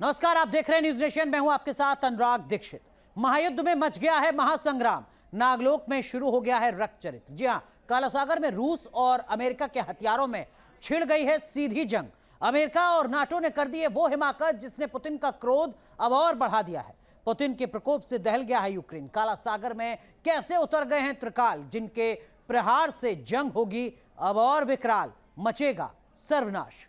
नमस्कार, आप देख रहे हैं न्यूज नेशन। मैं हूं आपके साथ अनुराग दीक्षित। महायुद्ध में मच गया है महासंग्राम। नागलोक में शुरू हो गया है रक्त चरित्र। जी हां, काला सागर में रूस और अमेरिका के हथियारों में छिड़ गई है सीधी जंग। अमेरिका और नाटो ने कर दी है वो हिमाकत जिसने पुतिन का क्रोध अब और बढ़ा दिया है। पुतिन के प्रकोप से दहल गया है यूक्रेन। काला सागर में कैसे उतर गए हैं त्रिकाल, जिनके प्रहार से जंग होगी अब और विकराल, मचेगा सर्वनाश।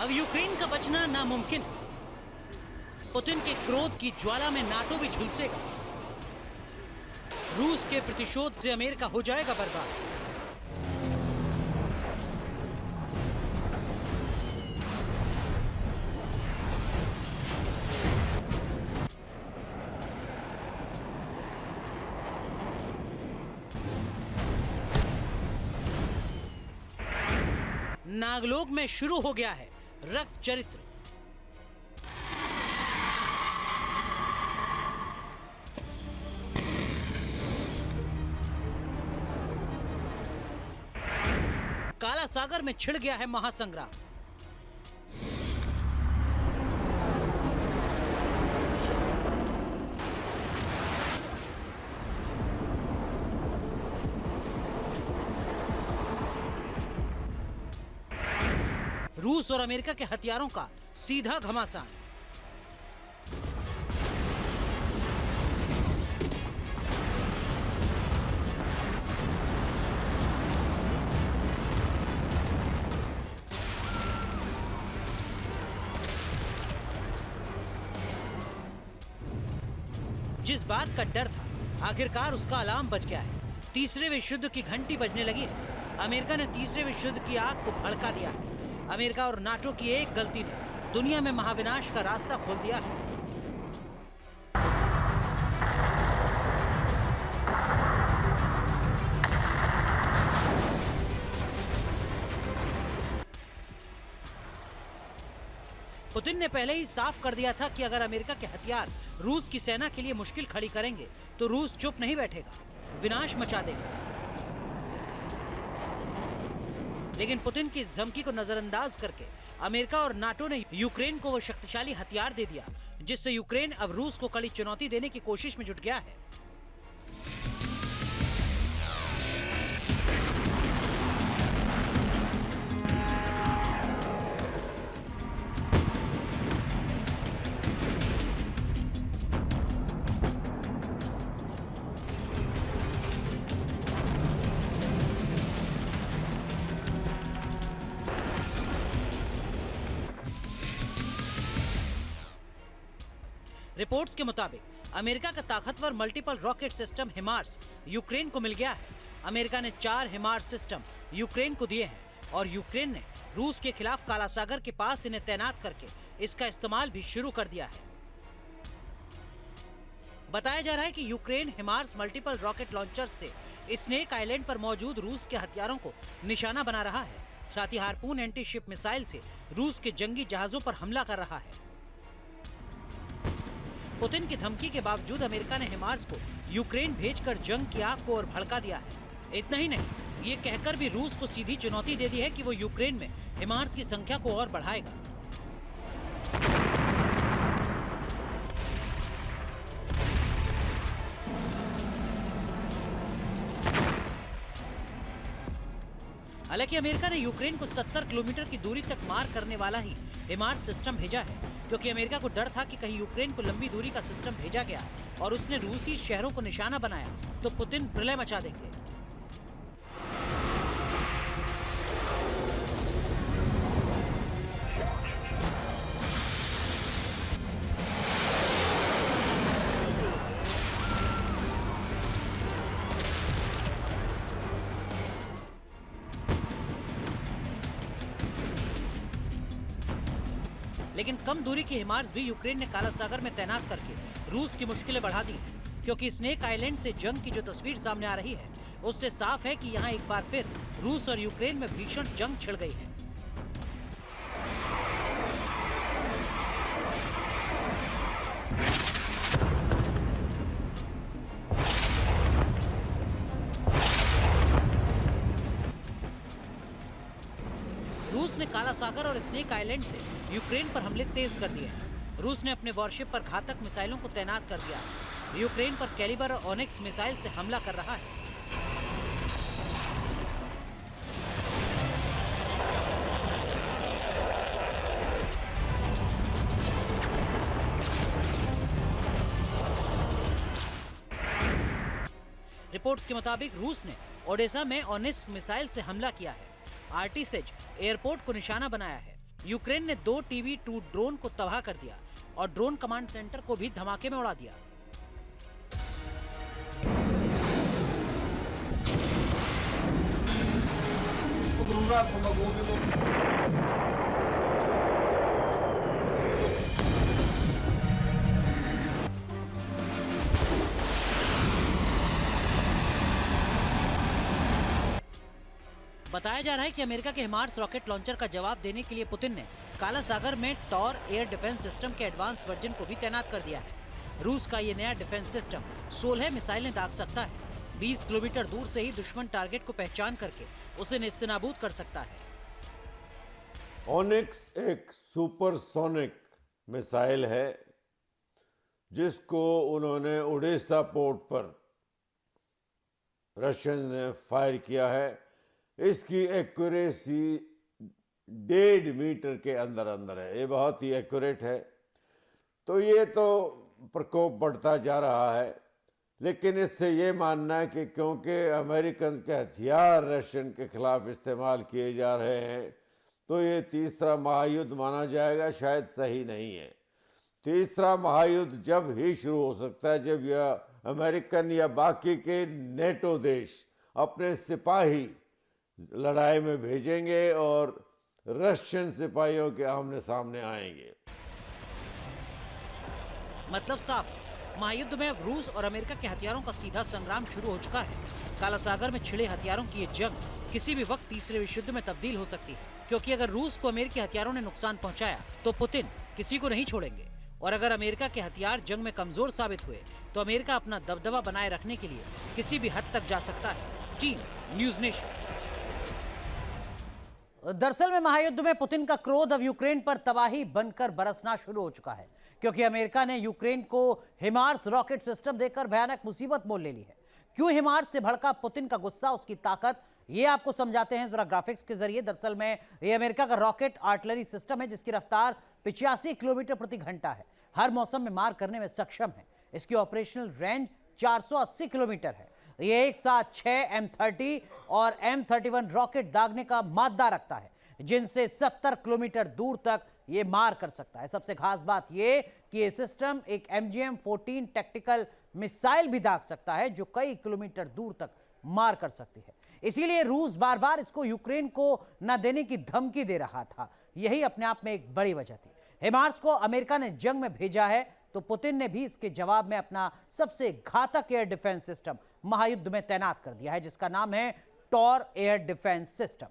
अब यूक्रेन का बचना नामुमकिन है। पुतिन के क्रोध की ज्वाला में नाटो भी झुलसेगा। रूस के प्रतिशोध से अमेरिका हो जाएगा बर्बाद। नागलोक में शुरू हो गया है रक्त चरित्र। काला सागर में छिड़ गया है महासंग्राम। रूस और अमेरिका के हथियारों का सीधा घमासान। जिस बात का डर था, आखिरकार उसका अलार्म बज गया है। तीसरे विश्व युद्ध की घंटी बजने लगी है। अमेरिका ने तीसरे विश्व युद्ध की आग को भड़का दिया है। अमेरिका और नाटो की एक गलती ने दुनिया में महाविनाश का रास्ता खोल दिया है। पुतिन ने पहले ही साफ कर दिया था कि अगर अमेरिका के हथियार रूस की सेना के लिए मुश्किल खड़ी करेंगे तो रूस चुप नहीं बैठेगा, विनाश मचा देगा। लेकिन पुतिन की इस धमकी को नजरअंदाज करके अमेरिका और नाटो ने यूक्रेन को वो शक्तिशाली हथियार दे दिया जिससे यूक्रेन अब रूस को कड़ी चुनौती देने की कोशिश में जुट गया है। रिपोर्ट्स के मुताबिक अमेरिका का ताकतवर multiple rocket system HIMARS Ukraine को मिल गया है। अमेरिका ने 4 हिमार्स सिस्टम यूक्रेन को दिए हैं और यूक्रेन ने रूस के खिलाफ काला सागर के पास इन्हें तैनात करके इसका इस्तेमाल भी शुरू कर दिया है। बताया जा रहा है कि Ukraine HIMARS multiple rocket launcher से स्नेक आइलैंड पर मौजूद रूस के हथियारों को निशाना बना रहा है। साथ ही हार्पून एंटी शिप मिसाइल से रूस के जंगी जहाजों पर हमला कर रहा है। पुतिन की धमकी के बावजूद अमेरिका ने हिमार्स को यूक्रेन भेजकर जंग की आग को और भड़का दिया है। इतना ही नहीं, ये कहकर भी रूस को सीधी चुनौती दे दी है कि वो यूक्रेन में हिमार्स की संख्या को और बढ़ाएगा। हालांकि अमेरिका ने यूक्रेन को 70 किलोमीटर की दूरी तक मार करने वाला ही हिमार्स सिस्टम भेजा है, क्योंकि अमेरिका को डर था कि कहीं यूक्रेन को लंबी दूरी का सिस्टम भेजा गया और उसने रूसी शहरों को निशाना बनाया तो पुतिन प्रलय मचा देंगे। लेकिन कम दूरी की हिमार्स भी यूक्रेन ने काला सागर में तैनात करके रूस की मुश्किलें बढ़ा दी, क्योंकि स्नेक आइलैंड से जंग की जो तस्वीर सामने आ रही है उससे साफ है कि यहाँ एक बार फिर रूस और यूक्रेन में भीषण जंग छिड़ गई है। रूस ने काला सागर और स्नेक आइलैंड से यूक्रेन पर हमले तेज कर दिए हैं। रूस ने अपने वॉरशिप पर घातक मिसाइलों को तैनात कर दिया है। यूक्रेन पर कैलिबर और ओनिक्स मिसाइल से हमला कर रहा है। रिपोर्ट्स के मुताबिक रूस ने ओडेसा में ओनिक्स मिसाइल से हमला किया है। आर्टिसेज एयरपोर्ट को निशाना बनाया है। यूक्रेन ने 2 TB2 ड्रोन को तबाह कर दिया और ड्रोन कमांड सेंटर को भी धमाके में उड़ा दिया। बताया जा रहा है कि अमेरिका के हिमार्स रॉकेट लॉन्चर का जवाब देने के लिए पुतिन ने काला सागर में टॉर एयर डिफेंस सिस्टम के एडवांस वर्जन को भी तैनात कर दिया है। रूस का ये नया डिफेंस सिस्टम 16 मिसाइलें दाग सकता है। 20 किलोमीटर दूर से ही दुश्मन टारगेट को पहचान करके उसे नेस्तनाबूद कर सकता है। ओनिक्स एक सुपरसोनिक मिसाइल है जिसको उन्होंने ओडेसा पोर्ट पर रशियन ने फायर किया है। इसकी एक्यूरेसी 1.5 मीटर के अंदर अंदर है। ये बहुत ही एक्यूरेट है। तो ये तो प्रकोप बढ़ता जा रहा है, लेकिन इससे ये मानना है कि क्योंकि अमेरिकन के हथियार रशियन के खिलाफ इस्तेमाल किए जा रहे हैं तो ये तीसरा महायुद्ध माना जाएगा, शायद सही नहीं है। तीसरा महायुद्ध जब ही शुरू हो सकता है जब यह अमेरिकन या बाकी के नेटो देश अपने सिपाही लड़ाई में भेजेंगे और रशियन सिपाहियों के आमने सामने आएंगे। मतलब साफ, महायुद्ध में अब रूस और अमेरिका के हथियारों का सीधा संग्राम शुरू हो चुका है। काला सागर में छिड़े हथियारों की ये जंग किसी भी वक्त तीसरे विश्व युद्ध में तब्दील हो सकती है, क्योंकि अगर रूस को अमेरिकी हथियारों ने नुकसान पहुंचाया तो पुतिन किसी को नहीं छोड़ेंगे, और अगर अमेरिका के हथियार जंग में कमजोर साबित हुए तो अमेरिका अपना दबदबा बनाए रखने के लिए किसी भी हद तक जा सकता है। चीन, न्यूज नेशन। दरअसल में महायुद्ध में पुतिन का क्रोध अब यूक्रेन पर तबाही बनकर बरसना शुरू हो चुका है, क्योंकि अमेरिका ने यूक्रेन को हिमार्स रॉकेट सिस्टम देकर भयानक मुसीबत मोल ले ली है। क्यों हिमार्स से भड़का पुतिन का गुस्सा, उसकी ताकत, ये आपको समझाते हैं जरा ग्राफिक्स के जरिए। दरअसल में ये अमेरिका का रॉकेट आर्टिलरी सिस्टम है जिसकी रफ्तार 85 किलोमीटर प्रति घंटा है। हर मौसम में मार करने में सक्षम है। इसकी ऑपरेशनल रेंज 480 किलोमीटर है। ये एक साथ 6 M30 और M31 रॉकेट दागने का मादा रखता है, जिनसे 70 किलोमीटर दूर तक ये मार कर सकता है। सबसे खास बात ये कि ये सिस्टम एक MGM-14 टैक्टिकल मिसाइल भी दाग सकता है, जो कई किलोमीटर दूर तक मार कर सकती है। इसीलिए रूस बार बार इसको यूक्रेन को न देने की धमकी दे रहा था। यही अपने आप में एक बड़ी वजह थी। हिमार्स को अमेरिका ने जंग में भेजा है तो पुतिन ने भी इसके जवाब में अपना सबसे घातक एयर डिफेंस सिस्टम महायुद्ध में तैनात कर दिया है, जिसका नाम है Tor air defence system.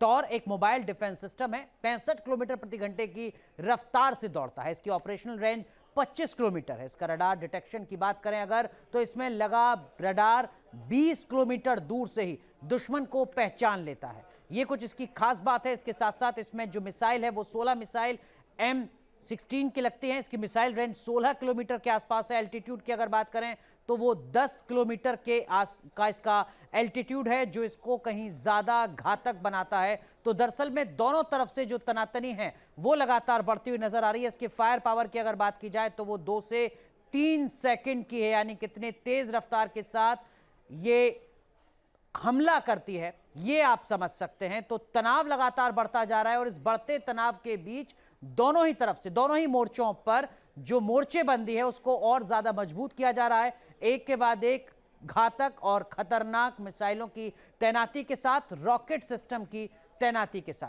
Tor एक मोबाइल डिफेंस सिस्टम है। 65 किलोमीटर प्रति घंटे की रफ्तार से दौड़ता है। इसकी ऑपरेशनल रेंज 25 किलोमीटर है। इसका रडार डिटेक्शन की बात करें अगर, तो इसमें लगा रडार 20 किलोमीटर दूर से ही दुश्मन को पहचान लेता है। ये कुछ इसकी खास बात है। इसके साथ साथ इसमें जो मिसाइल है वो 16 मिसाइल M16 की लगती हैं। इसकी मिसाइल रेंज 16 किलोमीटर के आसपास है। एल्टीट्यूड की अगर बात करें तो वो 10 किलोमीटर के आस का इसका एल्टीट्यूड है, जो इसको कहीं ज्यादा घातक बनाता है। तो दरअसल में दोनों तरफ से जो तनातनी है वो लगातार बढ़ती हुई नजर आ रही है। इसकी फायर पावर की अगर बात की जाए तो वो 2 से 3 सेकंड की है, यानी कितने तेज रफ्तार के साथ ये हमला करती है ये आप समझ सकते हैं। तो तनाव लगातार बढ़ता जा रहा है और इस बढ़ते तनाव के बीच दोनों ही तरफ से, दोनों ही मोर्चों पर जो मोर्चेबंदी है उसको और ज्यादा मजबूत किया जा रहा है। एक के बाद एक घातक और खतरनाक मिसाइलों की तैनाती के साथ, रॉकेट सिस्टम की तैनाती के साथ।